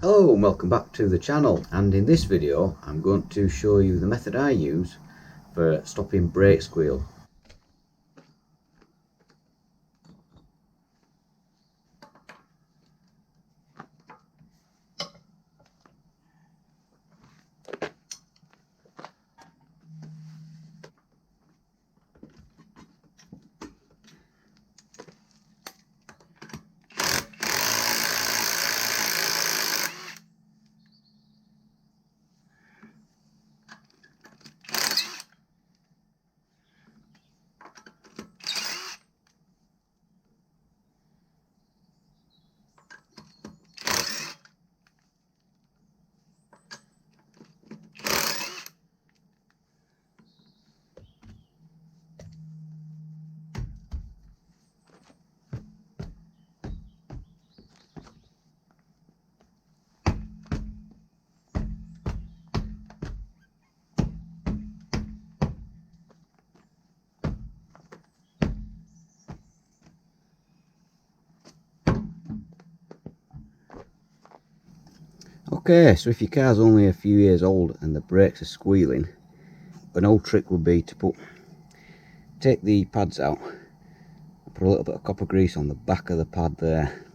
Hello and welcome back to the channel, and in this video I'm going to show you the method I use for stopping brake squeal. Okay, so if your car's only a few years old and the brakes are squealing, an old trick would be to take the pads out, put a little bit of copper grease on the back of the pad there,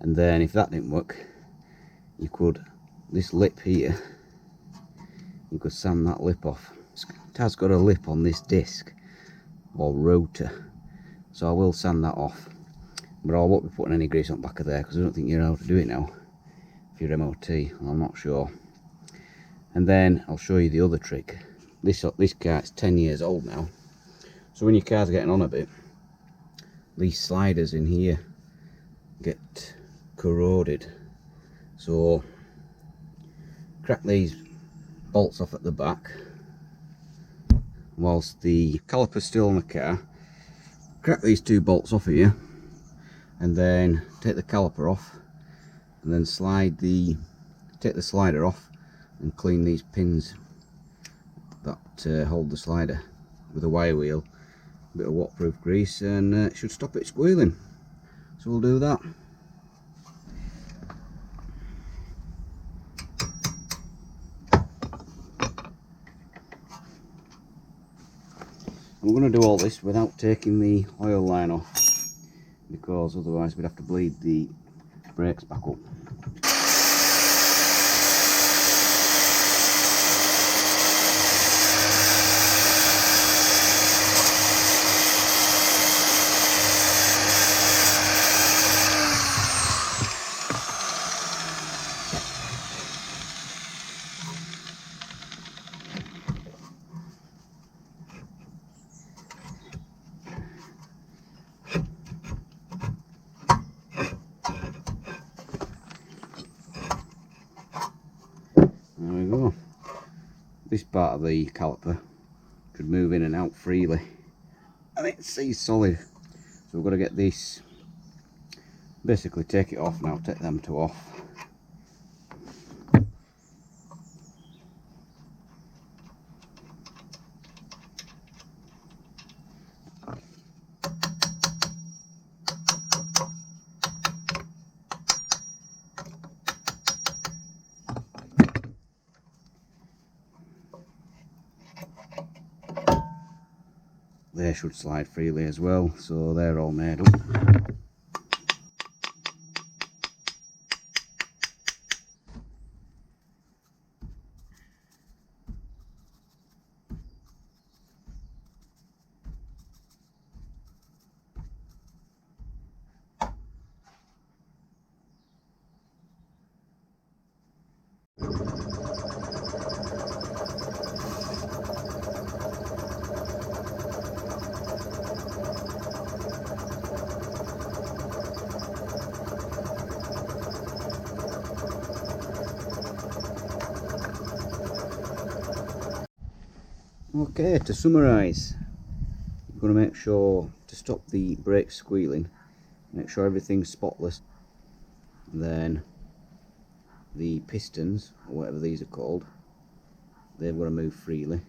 and then if that didn't work, you could, this lip here, you could sand that lip off. It has got a lip on this disc or rotor, so I will sand that off, but I won't be putting any grease on the back of there because I don't think you're able to do it now if you're MOT, I'm not sure. And then I'll show you the other trick. This car is 10 years old now, so when your car's getting on a bit, these sliders in here get corroded, so crack these bolts off at the back whilst the caliper's still on the car. Crack these two bolts off here and then take the caliper off, and then take the slider off and clean these pins that hold the slider with a wire wheel, a bit of waterproof grease, and it should stop it squealing. So we'll do that. I'm going to do all this without taking the oil line off, because otherwise we'd have to bleed the brakes back up. There we go. This part of the caliper could move in and out freely, and it sees solid. So we've got to get this, basically take it off now, take them two off. They should slide freely as well, so they're all made up. Okay, to summarise, you're going to make sure to stop the brakes squealing, make sure everything's spotless. Then the pistons, or whatever these are called, they've got to move freely.